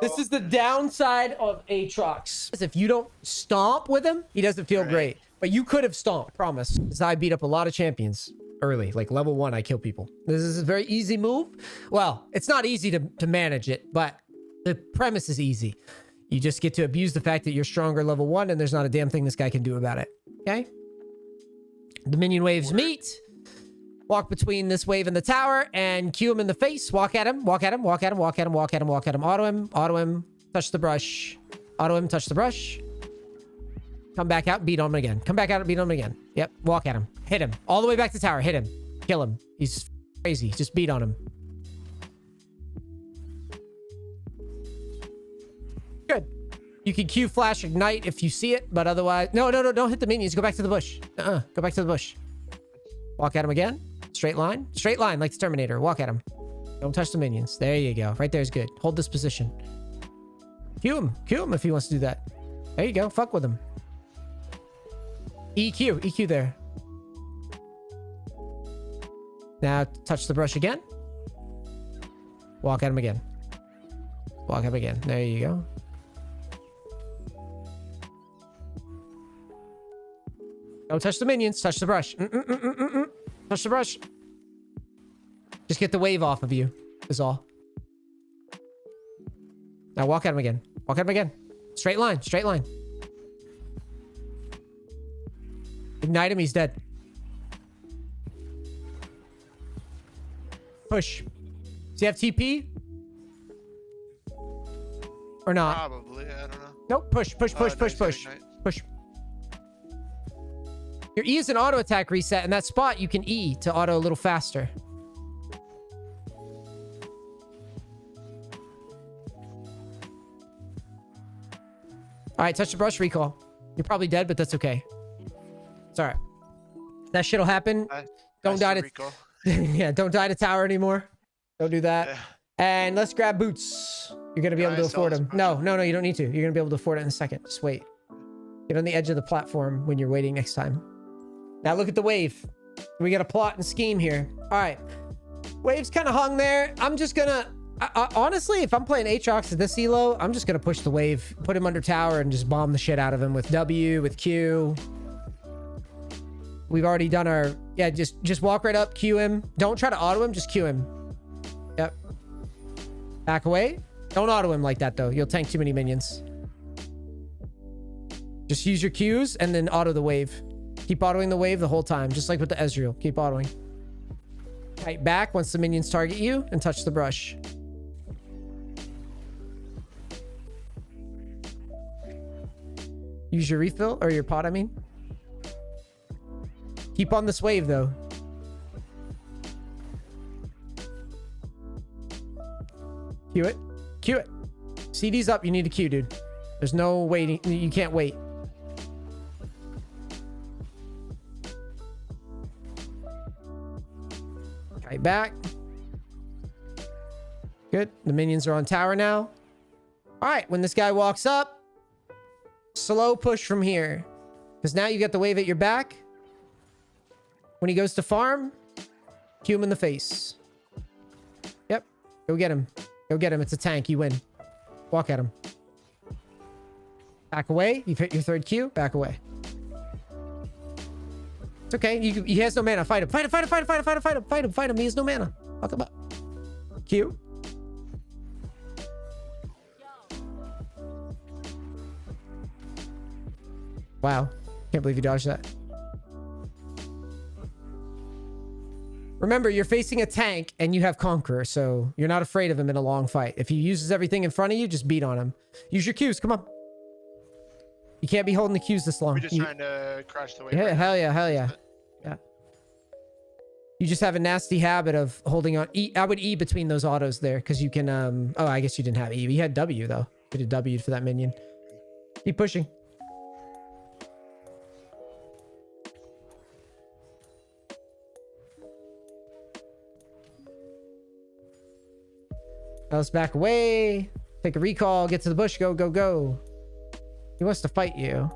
This is the downside of Aatrox. If you don't stomp with him, he doesn't feel great. But you could have stomped, promise. Because I beat up a lot of champions early. Like level 1, I kill people. This is a very easy move. Well, it's not easy to manage it, but the premise is easy. You just get to abuse the fact that you're stronger level 1 and there's not a damn thing this guy can do about it. Okay? The minion waves meet. Walk between this wave and the tower and cue him in the face. Walk at him. Walk at him. Walk at him. Walk at him. Walk at him. Walk at him. Auto him. Auto him. Touch the brush. Auto him. Touch the brush. Come back out. Beat on him again. Come back out and beat on him again. Yep. Walk at him. Hit him. All the way back to tower. Hit him. Kill him. He's crazy. Just beat on him. Good. You can Q flash ignite if you see it, but otherwise... No, don't hit the minions. Go back to the bush. Go back to the bush. Walk at him again. Straight line. Straight line like the Terminator. Walk at him. Don't touch the minions. There you go. Right there is good. Hold this position. Q him. Q him if he wants to do that. There you go. Fuck with him. EQ. EQ there. Now touch the brush again. Walk at him again. Walk at him again. There you go. Don't touch the minions. Touch the brush. Touch the brush. Just get the wave off of you is all. Now walk at him again. Walk at him again. Straight line. Straight line. Ignite him. He's dead. Push. Does he have TP? Or not? Probably. I don't know. Nope. Push. Push. Push. Push. Push. Push. Your E is an auto attack reset. In that spot, you can E to auto a little faster. All right, touch the brush, recall. You're probably dead, but that's okay. It's all right. That shit'll happen. Don't die to yeah, don't die to tower anymore. Don't do that. Yeah. And let's grab boots. You're gonna be able to afford them. No, you don't need to. You're gonna be able to afford it in a second. Just wait. Get on the edge of the platform when you're waiting next time. Now look at the wave. We got a plot and scheme here. All right. Wave's kind of hung there. I'm just gonna... honestly, if I'm playing Aatrox at this elo, I'm just gonna push the wave, put him under tower, and just bomb the shit out of him with W, with Q. We've already done our... Yeah, just walk right up, Q him. Don't try to auto him, just Q him. Yep. Back away. Don't auto him like that, though. You'll tank too many minions. Just use your Qs and then auto the wave. Keep autoing the wave the whole time, just like with the Ezreal. Keep autoing. Kite back once the minions target you and touch the brush. Use your refill, or your pot, I mean. Keep on this wave, though. Q it. Q it. CD's up, you need to Q, dude. There's no waiting. You can't wait. Kite back. Good. The minions are on tower now. All right. When this guy walks up, slow push from here. Because now you got the wave at your back. When he goes to farm, cue him in the face. Yep. Go get him. Go get him. It's a tank. You win. Walk at him. Back away. You've hit your third Q. Back away. It's okay. He has no mana. Fight him. Fight him. Fight him. Fight him. Fight him. Fight him. Fight him. Fight him. Fight him. He has no mana. Fuck him up. Q. Wow. Can't believe you dodged that. Remember, you're facing a tank and you have Conqueror, so you're not afraid of him in a long fight. If he uses everything in front of you, just beat on him. Use your Qs. Come on. You can't be holding the Qs this long. We're just trying to crash the wave. Yeah, hell yeah, hell yeah. Yeah. You just have a nasty habit of holding on. E, I would E between those autos there because you can... Oh, I guess you didn't have E. You had W, though. You did W for that minion. Keep pushing. Now let's back away. Take a recall. Get to the bush. Go, go, go. He wants to fight you.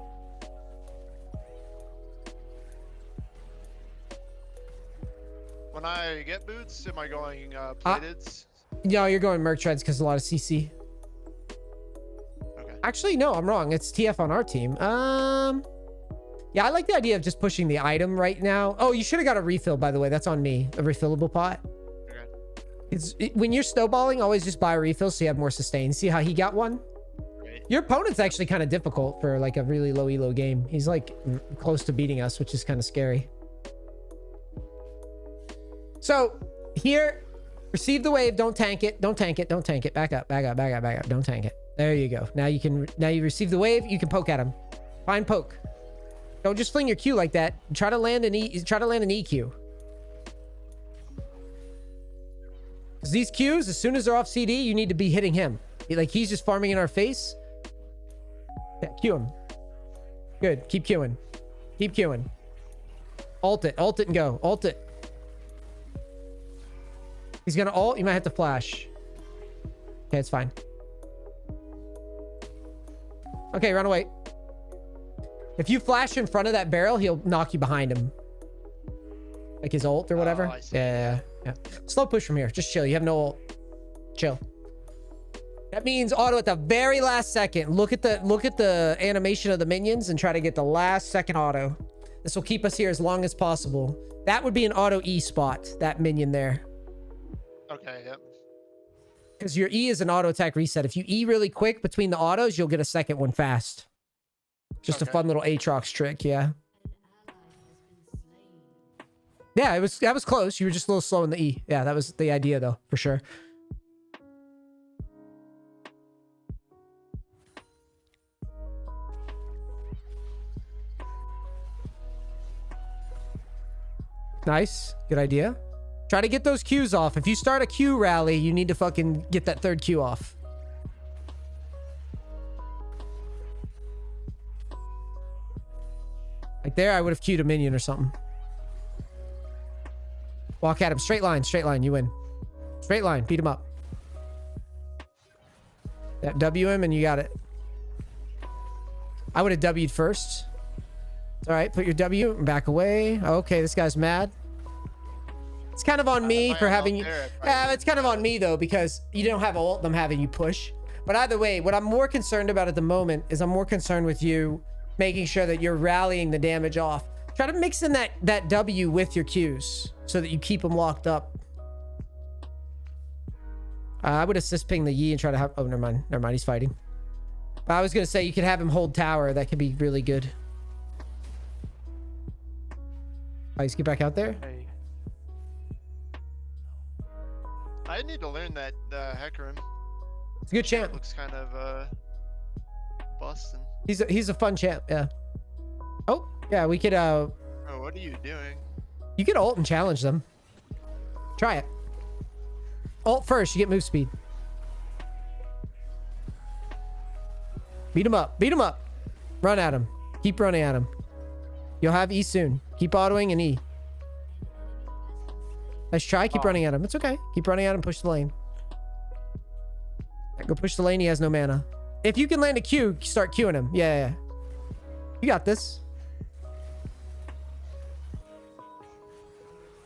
When I get boots, am I going plated? No, you're going Merc Treads because a lot of CC. Actually, no, I'm wrong. It's TF on our team. Yeah, I like the idea of just pushing the item right now. Oh, you should have got a refill, by the way. That's on me. A refillable pot. Okay. When you're snowballing, always just buy a refill so you have more sustain. See how he got one? Right. Your opponent's actually kind of difficult for like a really low elo game. He's like close to beating us, which is kind of scary. So here, receive the wave. Don't tank it. Don't tank it. Don't tank it. Back up. Back up. Back up. Back up. Don't tank it. There you go. Now you receive the wave. You can poke at him. Fine poke. Don't just fling your Q like that. Try to land an EQ. Because these Qs, as soon as they're off CD, you need to be hitting him. Like he's just farming in our face. Yeah, Q him. Good. Keep Qing. Keep Qing. Ult it. Ult it and go. Ult it. He's gonna ult. You might have to flash. Okay, it's fine. Okay, run away. If you flash in front of that barrel, he'll knock you behind him. Like his ult or whatever. Oh, I see. Yeah. Slow push from here. Just chill. You have no ult. Chill. That means auto at the very last second. Look at the animation of the minions and try to get the last second auto. This will keep us here as long as possible. That would be an auto E spot, that minion there. Okay, yep. Because your E is an auto attack reset. If you E really quick between the autos, you'll get a second one fast. Just a fun little Aatrox trick, yeah. Yeah, that was close. You were just a little slow in the E. Yeah, that was the idea though, for sure. Nice. Good idea. Try to get those Qs off. If you start a Q rally, you need to fucking get that third Q off. Like there, I would have Q'd a minion or something. Walk at him. Straight line. Straight line. You win. Straight line. Beat him up. Yeah, W him and you got it. I would have W'd first. All right. Put your W and back away. Okay, this guy's mad. It's kind of on me for having you. It's kind of on me though, because you don't have ult, them having you push. But either way, what I'm more concerned about at the moment is I'm more concerned with you making sure that you're rallying the damage off. Try to mix in that W with your Qs so that you keep them locked up. I would assist ping the Yi and try to have... Oh, never mind. Never mind. He's fighting. But I was going to say you could have him hold tower. That could be really good. Oh, he's get back out there? Hey. I need to learn that Hecarim. It's a good champ. Looks kind of busting. He's a fun champ, yeah. Oh, yeah, we could Oh, what are you doing? You could ult and challenge them. Try it. Ult first, you get move speed. Beat him up. Beat him up. Run at him. Keep running at him. You'll have E soon. Keep autoing and E. Nice try. Keep running at him. It's okay. Keep running at him. Push the lane. Go push the lane. He has no mana. If you can land a Q, start Qing him. Yeah. You got this.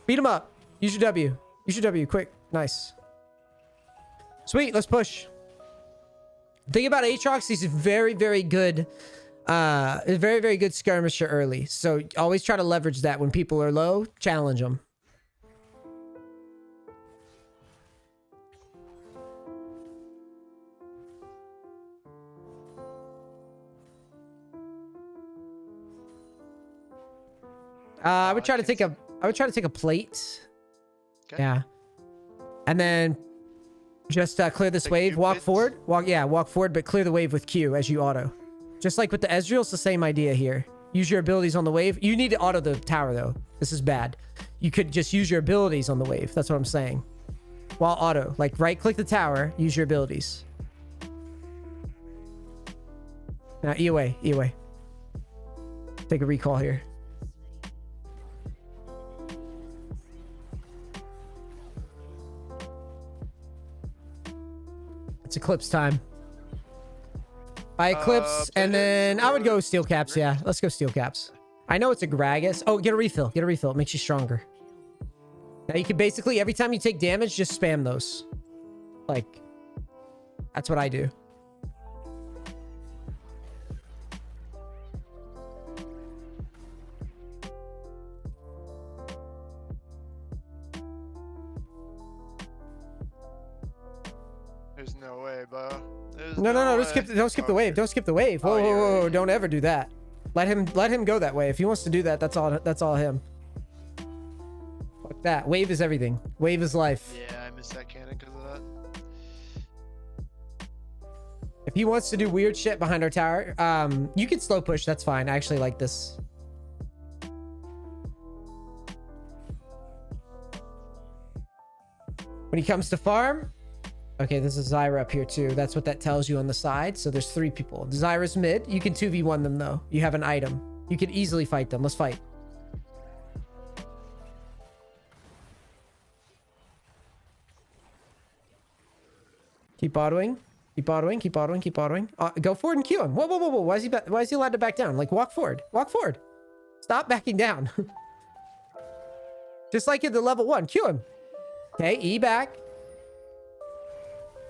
Beat him up. Use your W. Use your W. Quick. Nice. Sweet. Let's push. The thing about Aatrox, he's very, very good. Very, very good skirmisher early. So always try to leverage that when people are low. Challenge them. I would try to take a plate. Okay. Yeah. And then just clear this wave. Walk forward. Walk forward, but clear the wave with Q as you auto. Just like with the Ezreal, it's the same idea here. Use your abilities on the wave. You need to auto the tower though. This is bad. You could just use your abilities on the wave. That's what I'm saying. While auto. Like right click the tower, use your abilities. Now E away. E away. Take a recall here. It's Eclipse time. By Eclipse, and then I would go Steel Caps. Yeah, let's go Steel Caps. I know it's a Gragas. Oh, get a refill. Get a refill. It makes you stronger. Now you can basically, every time you take damage, just spam those. Like, that's what I do. bow. There's No, don't skip way. don't skip the wave. Don't skip the wave. Whoa, Oh, whoa, you're whoa, right. don't ever do that. Let him go that way. If he wants to do that, that's all him. Fuck that. Wave is everything. Wave is life. Yeah, I missed that cannon because of that. If he wants to do weird shit behind our tower, you can slow push. That's fine. I actually like this. When he comes to farm, okay, this is Zyra up here too. That's what that tells you on the side. So there's 3 people. Zyra's mid. You can 2v1 them though. You have an item. You can easily fight them. Let's fight. Keep autoing. Keep autoing. Keep autoing. Keep autoing. Go forward and Q him. Whoa, whoa, whoa, whoa. Why is he allowed to back down? Like, walk forward. Walk forward. Stop backing down. Just like in the level 1. Q him. Okay, E back.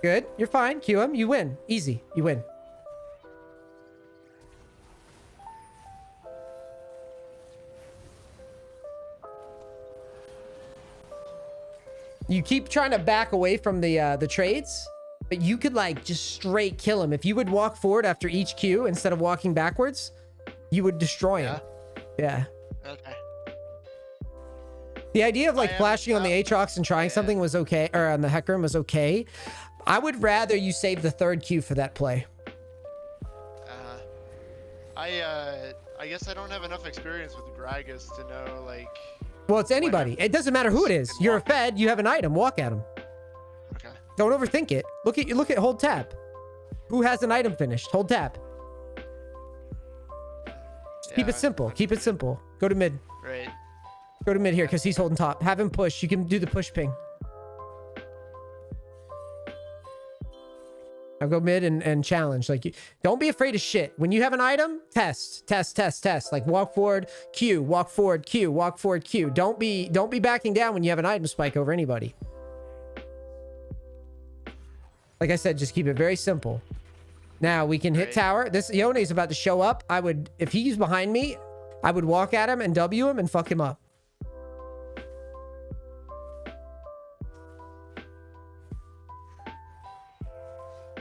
Good. You're fine. Q him. You win. Easy. You win. You keep trying to back away from the trades, but you could like just straight kill him. If you would walk forward after each Q instead of walking backwards, you would destroy him. Yeah. Okay. The idea of like flashing on the Aatrox and trying something was okay, or on the Hecarim was okay. I would rather you save the 3rd Q for that play. I guess I don't have enough experience with Gragas to know like. Well, it's anybody. It doesn't matter who it is. You're a fed. You have an item. Walk at him. Okay. Don't overthink it. Look at hold tab. Who has an item finished? Hold tab. Just keep it simple. Keep it simple. Go to mid. Right. Go to mid here because he's holding top. Have him push. You can do the push ping. Now go mid and challenge. Like, don't be afraid of shit. When you have an item, test. Like walk forward, Q, walk forward, Q, walk forward, Q. Don't be backing down when you have an item spike over anybody. Like I said, just keep it very simple. Now we can hit tower. This Yone is about to show up. If he's behind me, I would walk at him and W him and fuck him up.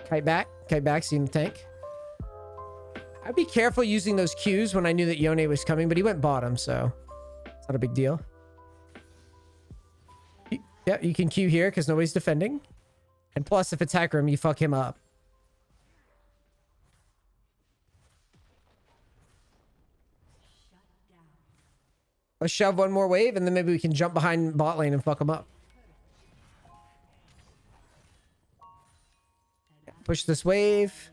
Kite back, see him tank. I'd be careful using those Qs when I knew that Yone was coming, but he went bottom, so it's not a big deal. Yeah, you can Q here because nobody's defending. And plus, if it's Hecarim, you fuck him up. Let's shove one more wave, and then maybe we can jump behind bot lane and fuck him up. Push this wave.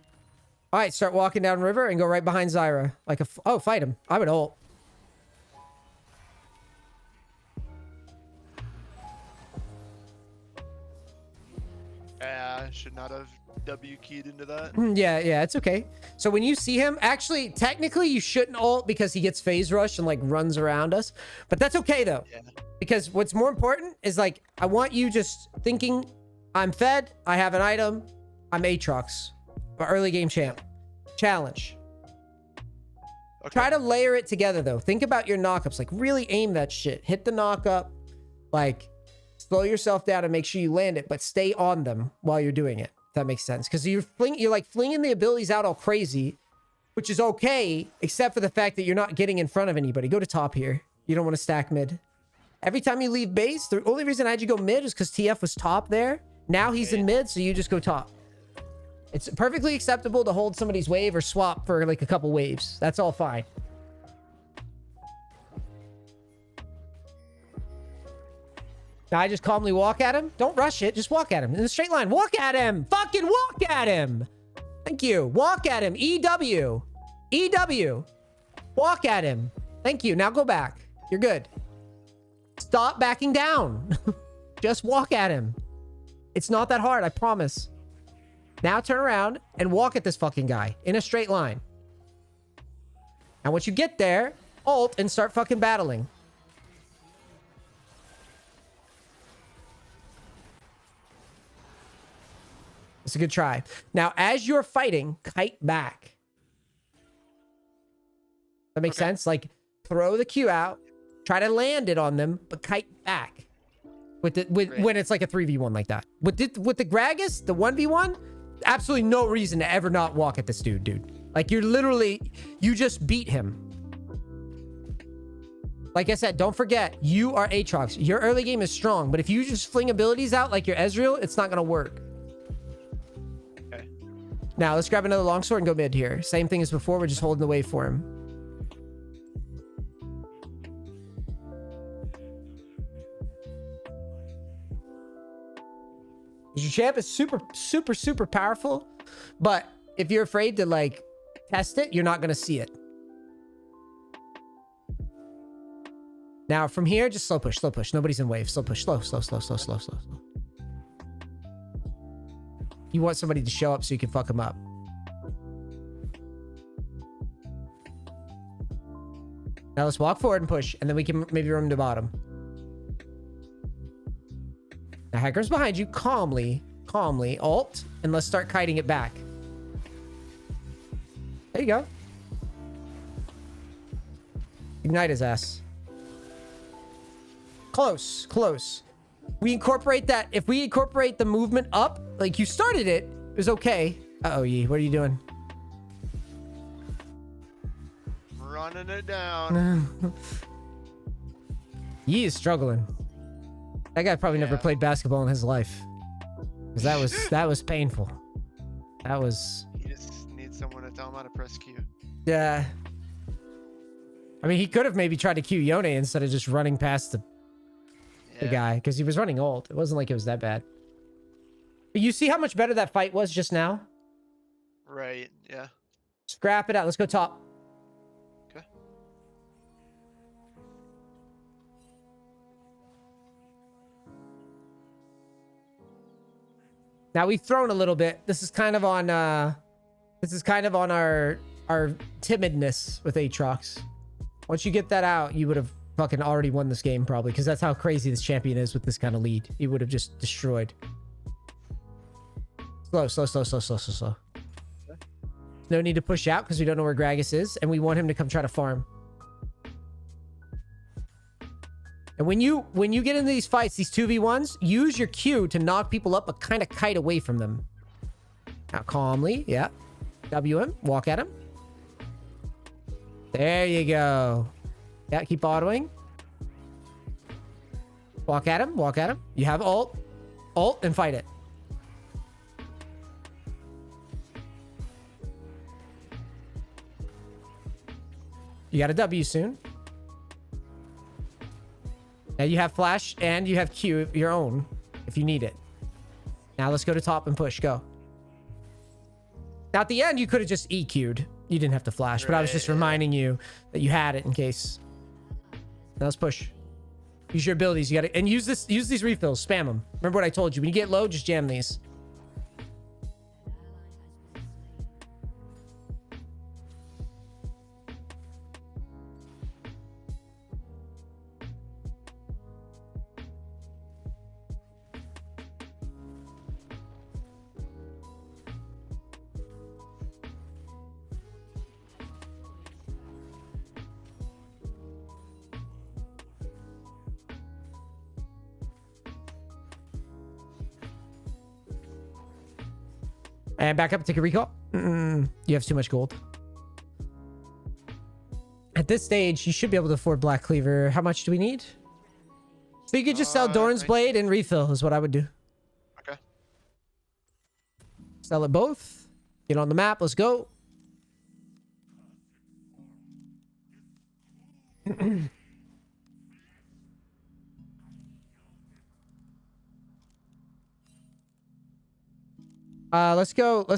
All right, start walking down river and go right behind Zyra. Like oh, fight him. I would ult. Yeah, I should not have W keyed into that. Yeah, it's okay. So when you see him, actually, technically you shouldn't ult because he gets phase rush and like runs around us. But that's okay though. Yeah. Because what's more important is like, I want you just thinking, I'm fed, I have an item, I'm Aatrox, early game champ. Challenge. Okay. Try to layer it together though. Think about your knockups. Like really aim that shit. Hit the knockup. Like slow yourself down and make sure you land it, but stay on them while you're doing it. If that makes sense. Because you're like flinging the abilities out all crazy, which is okay, except for the fact that you're not getting in front of anybody. Go to top here. You don't want to stack mid. Every time you leave base, the only reason I had you go mid is because TF was top there. Now he's in mid, so you just go top. It's perfectly acceptable to hold somebody's wave or swap for like a couple waves. That's all fine. Now I just calmly walk at him. Don't rush it. Just walk at him in a straight line. Walk at him. Fucking walk at him. Thank you. Walk at him. EW. EW. Walk at him. Thank you. Now go back. You're good. Stop backing down. Just walk at him. It's not that hard, I promise. Now turn around and walk at this fucking guy in a straight line. And once you get there, ult and start fucking battling. It's a good try. Now, as you're fighting, kite back. That makes sense? Like, throw the Q out, try to land it on them, but kite back. When it's like a 3v1 like that. With the Gragas, the 1v1, absolutely no reason to ever not walk at this dude. Like, you're literally, you just beat him. Like I said, don't forget, you are Aatrox. Your early game is strong, but if you just fling abilities out like you're Ezreal, it's not gonna work. Okay. Now, let's grab another longsword and go mid here. Same thing as before, we're just holding the wave for him. Your champ is super powerful, but if you're afraid to like test it, you're not gonna see it. Now from here, just slow push. Nobody's in wave. Slow push. Slow. You want somebody to show up so you can fuck them up. Now let's walk forward and push, and then we can maybe roam to bottom. Now Hacker's behind you. Calmly ult, and let's start kiting it back. There you go. Ignite his ass. Close. We incorporate that. If we incorporate the movement up, like you started it, it was okay. Uh-oh, Yi, what are you doing? Running it down. Yi is struggling. That guy probably never played basketball in his life. Because that was painful. That was... He just needs someone to tell him how to press Q. Yeah. I mean, he could have maybe tried to Q Yone instead of just running past the guy. Because he was running ult. It wasn't like it was that bad. But you see how much better that fight was just now? Right, yeah. Scrap it out. Let's go top. Okay. Now we've thrown a little bit. This is kind of on our timidness with Aatrox. Once you get that out, you would have fucking already won this game probably, because that's how crazy this champion is with this kind of lead. He would have just destroyed. Slow. No need to push out because we don't know where Gragas is, and we want him to come try to farm. And when you get into these fights, these 2v1s, use your Q to knock people up, but kind of kite away from them. Now calmly, yeah. W him, walk at him. There you go. Yeah, keep autoing. Walk at him. You have ult, and fight it. You got a W soon. Now you have flash and you have Q your own if you need it. Now let's go to top and push. Go. Now at the end, you could have just EQ'd. You didn't have to flash, but I was just reminding you that you had it in case. Now let's push. Use your abilities. You got to, and use these refills. Spam them. Remember what I told you. When you get low, just jam these. And back up, take a recall. You have too much gold. At this stage, you should be able to afford Black Cleaver. How much do we need? So you could just sell Doran's Blade and refill is what I would do. Okay. Sell it both. Get on the map. Let's go. Let's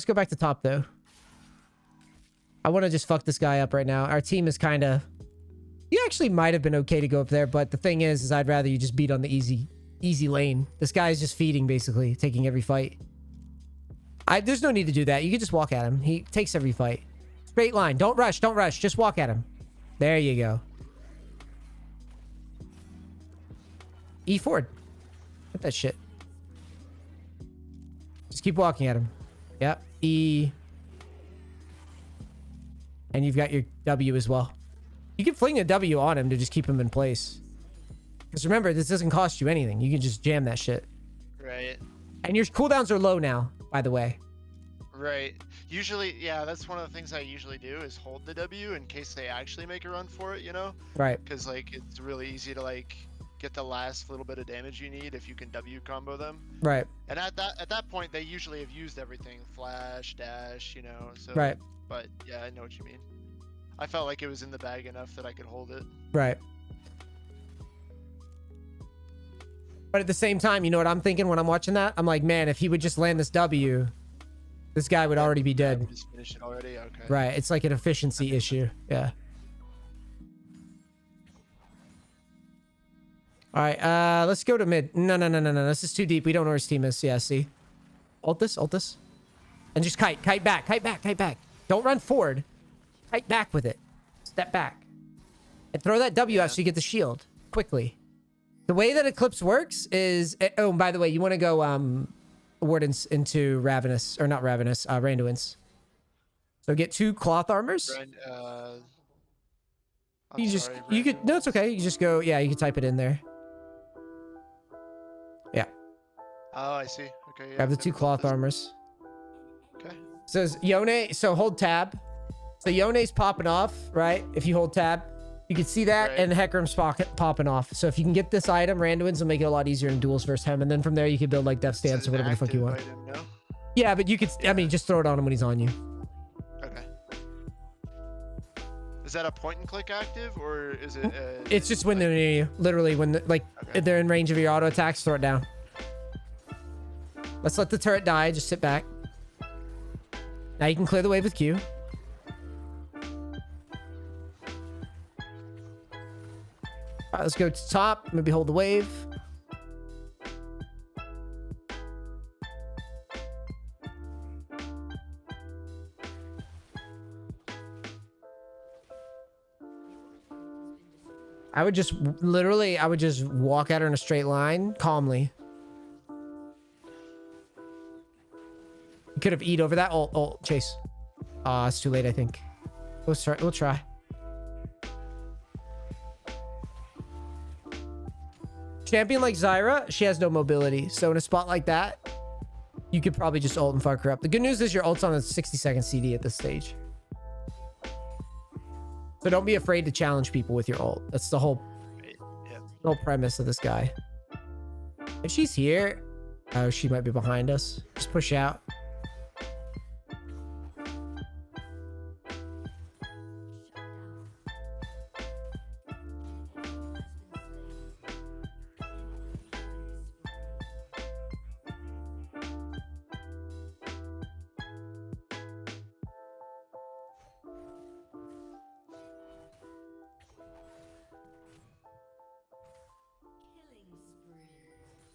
go back to top though. I want to just fuck this guy up right now. Our team is kind of... You actually might have been okay to go up there, but the thing is I'd rather you just beat on the easy lane. This guy is just feeding, basically, taking every fight. There's no need to do that. You can just walk at him. He takes every fight. Straight line. Don't rush. Just walk at him. There you go. E forward. Get that shit. Just keep walking at him. Yep. E. And you've got your W as well. You can fling a W on him to just keep him in place. Because remember, this doesn't cost you anything. You can just jam that shit. Right. And your cooldowns are low now, by the way. Right. Usually, yeah, that's one of the things I usually do is hold the W in case they actually make a run for it, you know? Right. Because like it's really easy to like get the last little bit of damage you need if you can W combo them. Right. And at that point, they usually have used everything, flash, dash, you know. So. Right. But yeah, I know what you mean. I felt like it was in the bag enough that I could hold it. Right. But at the same time, you know what I'm thinking when I'm watching that? I'm like, man, if he would just land this W, this guy would already be dead. Just finished it already. Okay. Right. It's like an efficiency issue. Yeah. All right. Let's go to mid. No. This is too deep. We don't know where his team is. Yeah. See. Ult this. And just kite back. Don't run forward. Kite back with it. Step back. And throw that W out so you get the shield quickly. The way that Eclipse works is... Oh, and by the way, you want to go Wardens into Ravenous. Or not Ravenous. Randuin's. So get 2 cloth armors. You could... No, it's okay. You just go... Yeah, you can type it in there. Yeah. Oh, I see. Okay, yeah. Grab the 2 cloth armors. Okay. Says Yone... So hold tab. So Yone's popping off, right? If you hold tab. You can see that, right. And Hecarim's popping off. So if you can get this item, Randuin's will make it a lot easier in duels versus him. And then from there, you can build like Death Stance or whatever the fuck you want. Item, no? Yeah, but you could... I mean, just throw it on him when he's on you. Okay. Is that a point and click active, or is it... It's just when they're near you. Literally, when they're in range of your auto attacks, throw it down. Let's let the turret die. Just sit back. Now you can clear the wave with Q. All right, let's go to top. Maybe hold the wave. I would just walk at her in a straight line calmly. You could have eat over that. Ult, chase. It's too late, I think. We'll try. Champion like Zyra, she has no mobility. So in a spot like that, you could probably just ult and fuck her up. The good news is your ult's on a 60-second CD at this stage. So don't be afraid to challenge people with your ult. That's the whole premise of this guy. If she's here, oh, she might be behind us. Just push out.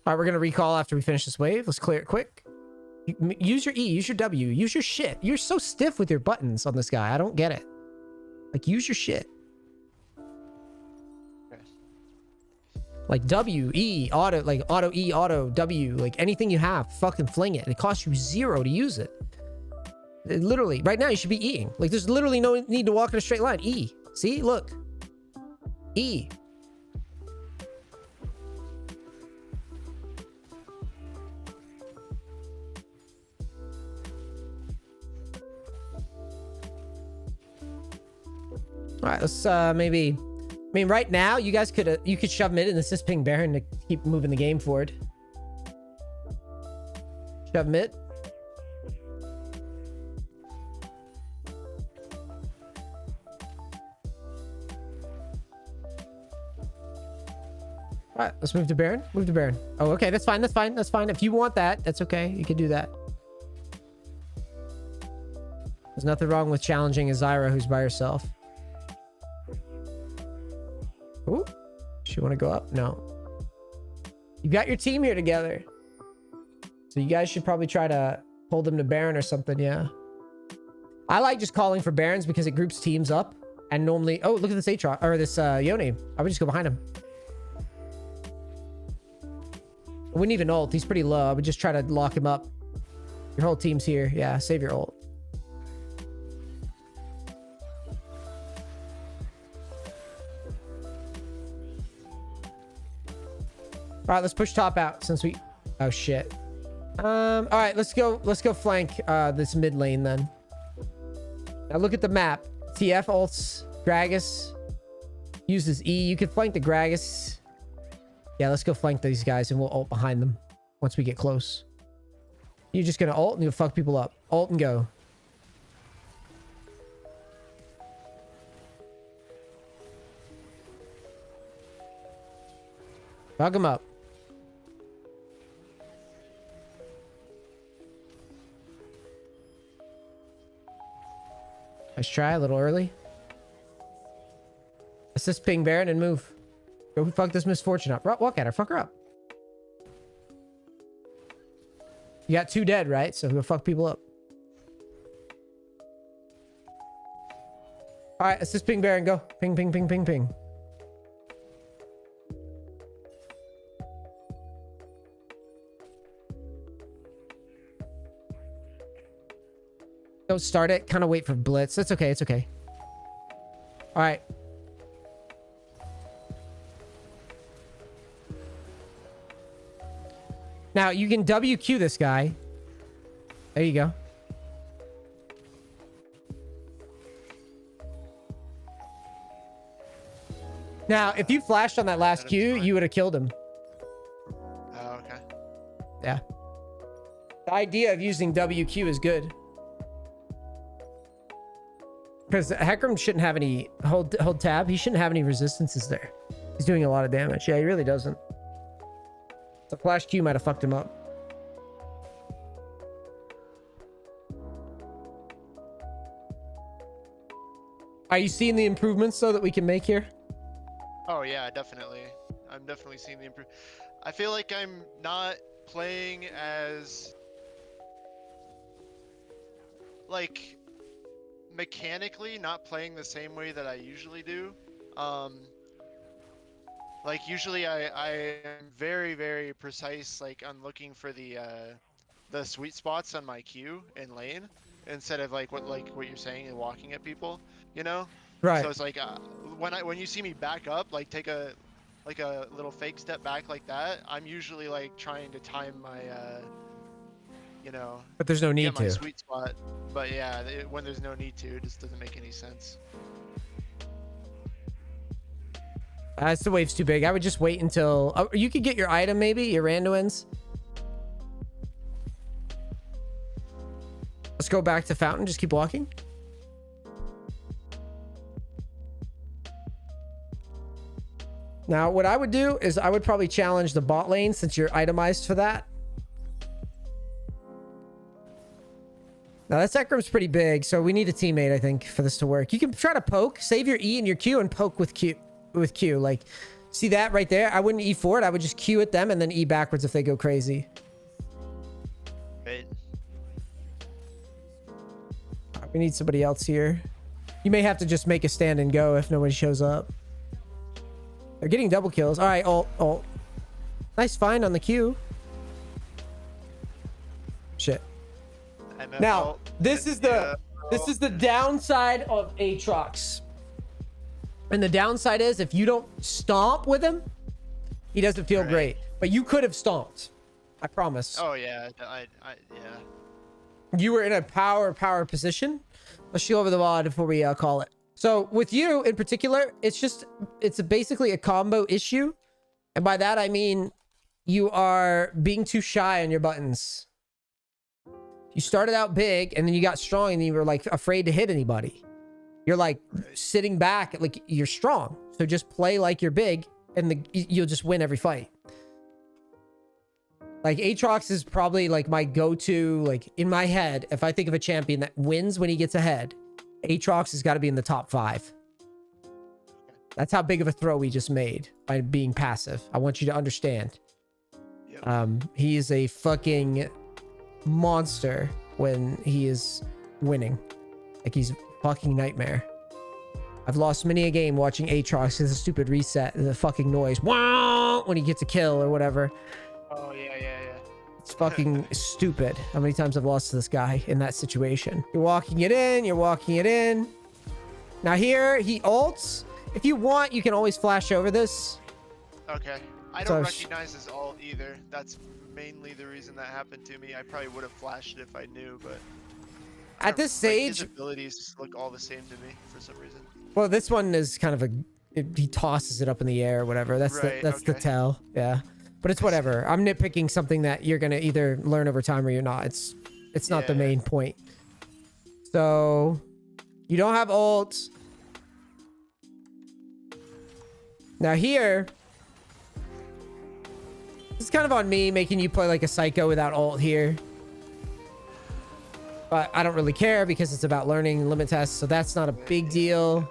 All right, we're gonna recall after we finish this wave. Let's clear it quick. Use your E, use your W, use your shit. You're so stiff with your buttons on this guy. I don't get it. Like, use your shit. Okay. Like W, E, auto, like auto E, auto W, like anything you have, fucking fling it. It costs you 0 to use it. Literally, right now you should be Eing. Like, there's literally no need to walk in a straight line. E, see, look. E. All right, let's maybe... I mean, right now, you guys could shove mid and assist ping Baron to keep moving the game forward. Shove mid. All right, let's move to Baron. Move to Baron. Oh, okay, that's fine. That's fine. That's fine. If you want that, that's okay. You can do that. There's nothing wrong with challenging a Zyra who's by herself. Ooh, she want to go up? No. You got your team here together. So you guys should probably try to hold them to Baron or something, yeah. I like just calling for Barons because it groups teams up. And normally... Oh, look at this Aatrox, or this Yone. I would just go behind him. I wouldn't even ult. He's pretty low. I would just try to lock him up. Your whole team's here. Yeah, save your ult. All right, let's push top out since we... Oh, shit. All right, let's go flank this mid lane then. Now look at the map. TF ults, Gragas uses E. You can flank the Gragas. Yeah, let's go flank these guys and we'll ult behind them once we get close. You're just gonna ult and you'll fuck people up. Ult and go. Fuck them up. Let's try a little early. Assist ping Baron and move. Go fuck this misfortune up. Walk at her. Fuck her up. You got 2 dead, right? So go fuck people up. All right, assist ping Baron. Go. Ping, ping, ping, ping, ping. Don't start it. Kind of wait for blitz. It's okay. It's okay. All right. Now you can WQ this guy. There you go. Now, if you flashed on that last Q, you would have killed him. Oh, okay. Yeah. The idea of using WQ is good. Because Hecarim shouldn't have any... Hold tab. He shouldn't have any resistances there. He's doing a lot of damage. Yeah, he really doesn't. The flash Q might have fucked him up. Are you seeing the improvements, though, that we can make here? Oh, yeah, definitely. I'm definitely seeing the improvement. I feel like I'm not playing as... like... mechanically not playing the same way that I usually do. Like usually I am very, very precise, like I'm looking for the sweet spots on my Q in lane instead of like what you're saying and walking at people, you know? Right. So it's like when you see me back up, like take a little fake step back like that, I'm usually like trying to time my you know, but there's no need get my to. sweet spot. But yeah, when there's no need to, it just doesn't make any sense. The wave's too big. I would just wait until... you could get your item, maybe? Your randoms. Let's go back to Fountain. Just keep walking. Now, what I would do is I would probably challenge the bot lane since you're itemized for that. Now, that Hecarim's pretty big, so we need a teammate, I think, for this to work. You can try to poke. Save your E and your Q and poke with Q. Like, see that right there? I wouldn't E forward. I would just Q at them and then E backwards if they go crazy. Right. We need somebody else here. You may have to just make a stand and go if nobody shows up. They're getting double kills. All right, ult. Nice find on the Q. Shit. Now, this is the downside of Aatrox. And the downside is if you don't stomp with him, he doesn't feel great. But you could have stomped. I promise. Oh yeah, yeah. You were in a power position. Let's show over the VOD before we call it. So with you in particular, it's basically a combo issue. And by that, I mean, you are being too shy on your buttons. You started out big and then you got strong and you were like afraid to hit anybody. You're like sitting back, like you're strong. So just play like you're big and you'll just win every fight. Like Aatrox is probably like my go-to, like in my head, if I think of a champion that wins when he gets ahead, Aatrox has got to be in the top 5. That's how big of a throw we just made by being passive. I want you to understand. Yep. He is a fucking monster when he is winning. Like he's a fucking nightmare. I've lost many a game watching Aatrox. It's a stupid reset and the fucking noise. Wow! When he gets a kill or whatever. Oh yeah. It's fucking stupid how many times I've lost to this guy in that situation. You're walking it in. You're walking it in. Now here, he ults. If you want, you can always flash over this. Okay. I don't recognize his ult either. That's mainly the reason that happened to me. I probably would have flashed it if I knew, but At this stage, his abilities look all the same to me for some reason. well, this one is kind of a he tosses it up in the air or whatever. That's Right, the okay. tell. Yeah. But it's whatever. I'm nitpicking something that you're gonna either learn over time or you're not. It's not the Yeah. main point. So you don't have ults. Now here, it's kind of on me making you play like a psycho without ult here. But I don't really care because it's about learning limit tests, so that's not a big deal.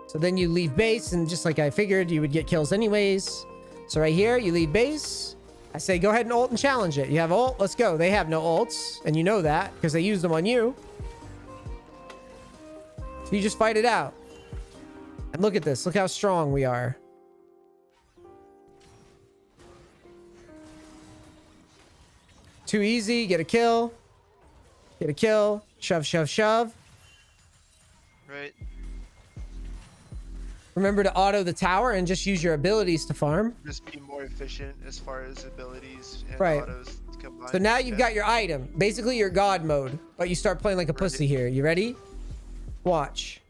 So then you leave base, and just like I figured, you would get kills anyways. So right here, you leave base. I say go ahead and ult and challenge it. You have ult, let's go. They have no ults, and you know that because they used them on you. So you just fight it out. And look at this. Look how strong we are. Too easy. Get a kill. Get a kill. Shove, shove, shove. Right. Remember to auto the tower and just use your abilities to farm. Just be more efficient as far as abilities and Right. autos combined. So now you've got your item. Basically your god mode. But you start playing like a pussy here. You ready? Watch.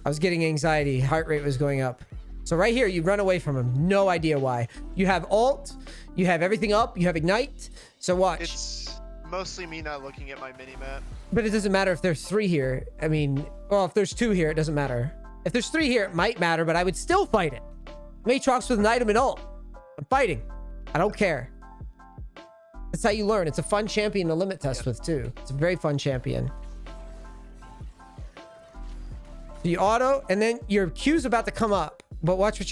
I was getting anxiety. Heart rate was going up. So right here, you run away from him. No idea why. You have ult. You have everything up. You have ignite. So watch. It's mostly me not looking at my mini-map. But it doesn't matter if there's 3 here. I mean, well, if there's 2 here, it doesn't matter. If there's 3 here, it might matter, but I would still fight it. Matrox with an item and ult. I'm fighting. I don't care. That's how you learn. It's a fun champion to limit test with, too. It's a very fun champion. So you auto, and then your Q's about to come up. But watch what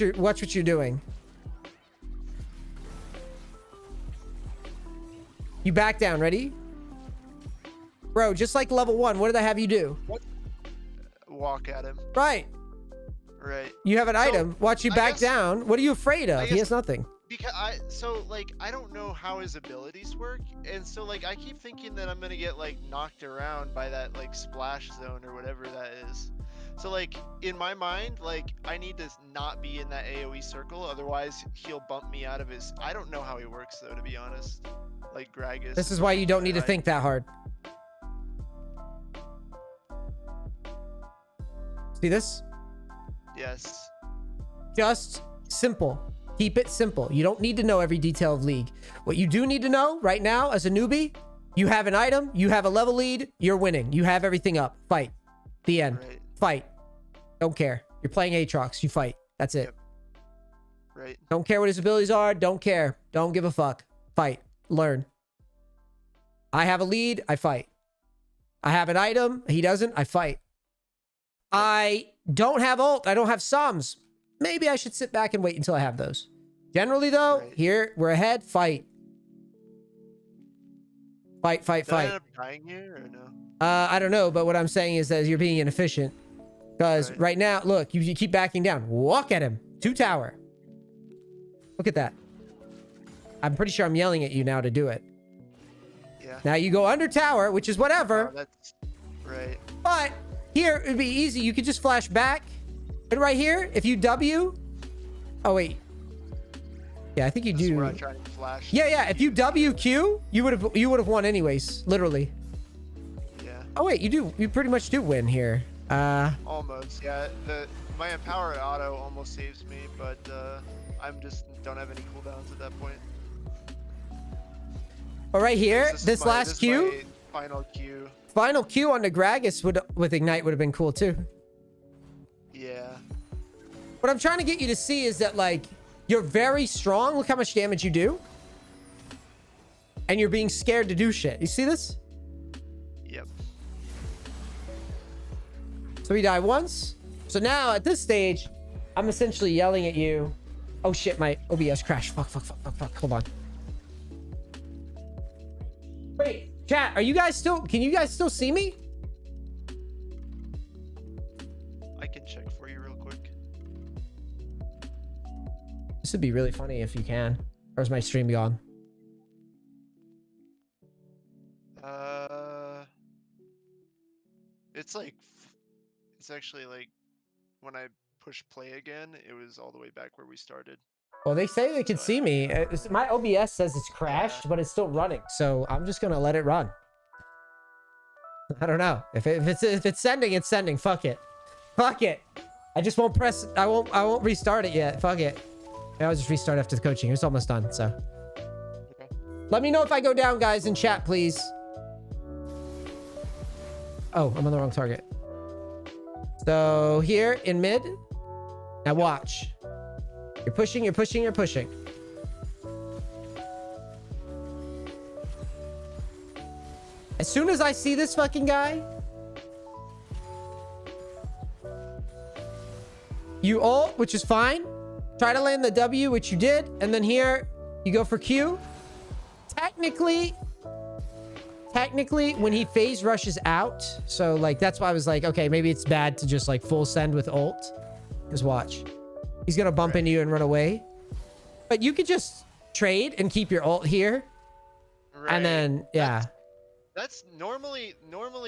you're doing. You back down. Ready? Bro, just like level 1, what did I have you do? Walk at him. Right. Right. You have an item. Watch you I back guess- down. What are you afraid of? I He guess- has nothing. Because I don't know how his abilities work, and so like I keep thinking that I'm gonna get like knocked around by that like splash zone or whatever that is. So like in my mind, like I need to not be in that AoE circle, otherwise he'll bump me out of his. I don't know how he works though, to be honest. Like Gragas. This is why you don't need to Right. think that hard. See this? Yes. Just simple. Keep it simple. You don't need to know every detail of League. What you do need to know right now as a newbie, you have an item, you have a level lead, you're winning. You have everything up. Fight. The end. Right. Fight. Don't care. You're playing Aatrox. You fight. That's it. Yep. Right. Don't care what his abilities are. Don't care. Don't give a fuck. Fight. Learn. I have a lead. I fight. I have an item. He doesn't. I fight. I don't have ult. I don't have sums. Maybe I should sit back and wait until I have those. Generally, though, Right. here, we're ahead. Fight. Fight, fight, Did I fight. end up dying here or no? I don't know, but what I'm saying is that you're being inefficient. Because Right. right now, look, you keep backing down. Walk at him. 2 tower. Look at that. I'm pretty sure I'm yelling at you now to do it. Yeah. Now you go under tower, which is whatever. Oh, that's right. But here, it'd be easy. You could just flash back. And right here, if you W... Oh, wait. Yeah, I think you This is do. where I try and flash. Yeah, yeah. If you WQ, you would have won anyways. Literally. Yeah. Oh, wait. You pretty much do win here. Almost. Yeah. My empower auto almost saves me, but I'm just don't have any cooldowns at that point. But right here, is this last is Q... my final Q. Final Q on the Gragas with Ignite would have been cool too. Yeah. What I'm trying to get you to see is that, like, you're very strong. Look how much damage you do. And you're being scared to do shit. You see this? Yep. So we die once. So now at this stage, I'm essentially yelling at you. Oh shit, my OBS crashed. Fuck. Hold on. Wait, chat, can you guys still see me? I can check for you real quick. This would be really funny if you can. Or is my stream gone? It's like, it's actually like when I push play again, it was all the way back where we started. Well, they say they can see me. My OBS says it's crashed, but it's still running. So I'm just gonna let it run. I don't know. If it's sending, it's sending. Fuck it. Fuck it. I just won't press. I won't restart it yet. Fuck it. I'll just restart after the coaching. It's almost done. So Okay. let me know if I go down, guys, in chat, please. Oh, I'm on the wrong target. So here in mid. Now watch. You're pushing, you're pushing, you're pushing. As soon as I see this fucking guy, you ult, which is fine. Try to land the W, which you did. And then here, you go for Q. Technically, when he phase rushes out. So, like, that's why I was like, okay, maybe it's bad to just, like, full send with ult. Because watch. He's going to bump into you and run away. But you could just trade and keep your ult here. Right. And then, yeah. That's normally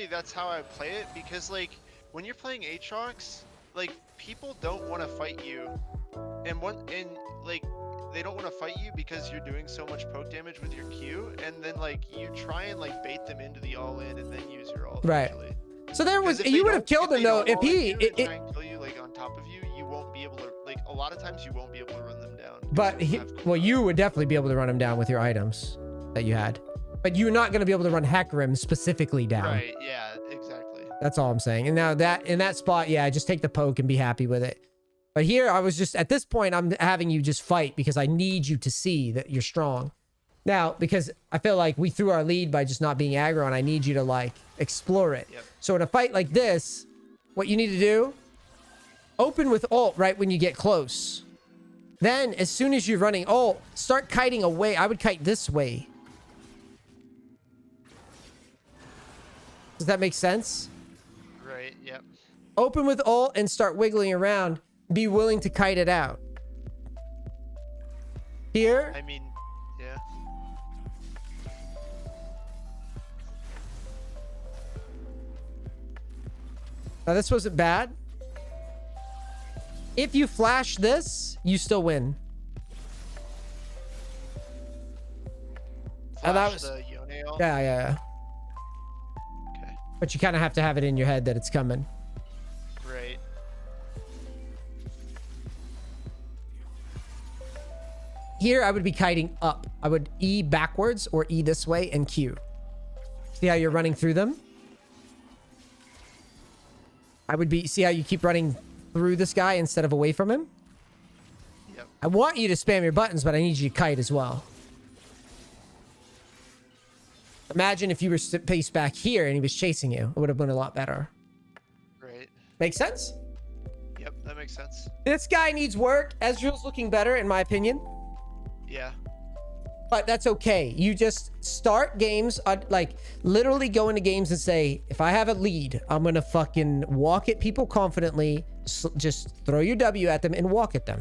that's how I play it, because like when you're playing Aatrox, like people don't want to fight you, and like they don't want to fight you because you're doing so much poke damage with your Q, and then like you try and like bait them into the all in and then use your ult. Right. Eventually. So there was, you would have killed him though if he try and kill you like on top of you, you won't be able to, like a lot of times you won't be able to run them down. But well, you would definitely be able to run him down with your items that you had. But you're not going to be able to run Hecarim specifically down. Right, yeah, exactly. That's all I'm saying. And now that in that spot, yeah, just take the poke and be happy with it. But here, I was just, at this point, I'm having you just fight because I need you to see that you're strong. Now, because I feel like we threw our lead by just not being aggro, and I need you to, like, explore it. Yep. So in a fight like this, what you need to do, open with ult right when you get close. Then, as soon as you're running ult, start kiting away. I would kite this way. Does that make sense? Right, yep. Open with ult and start wiggling around. Be willing to kite it out. Here. I mean, yeah. Now this wasn't bad. If you flash this, you still win. Flash And that was, the Yone ult? yeah. Okay. But you kind of have to have it in your head that it's coming. Right. Here, I would be kiting up. I would E backwards or E this way and Q. See how you're running through them? I would be, see how you keep running through this guy instead of away from him? Yep. I want you to spam your buttons, but I need you to kite as well. Imagine if you were paced back here and he was chasing you. It would have been a lot better. Right. Make sense? Yep, that makes sense. This guy needs work. Ezreal's looking better, in my opinion. Yeah. But that's okay. You just start games, like literally go into games and say, if I have a lead, I'm going to fucking walk at people confidently. Just throw your W at them and walk at them.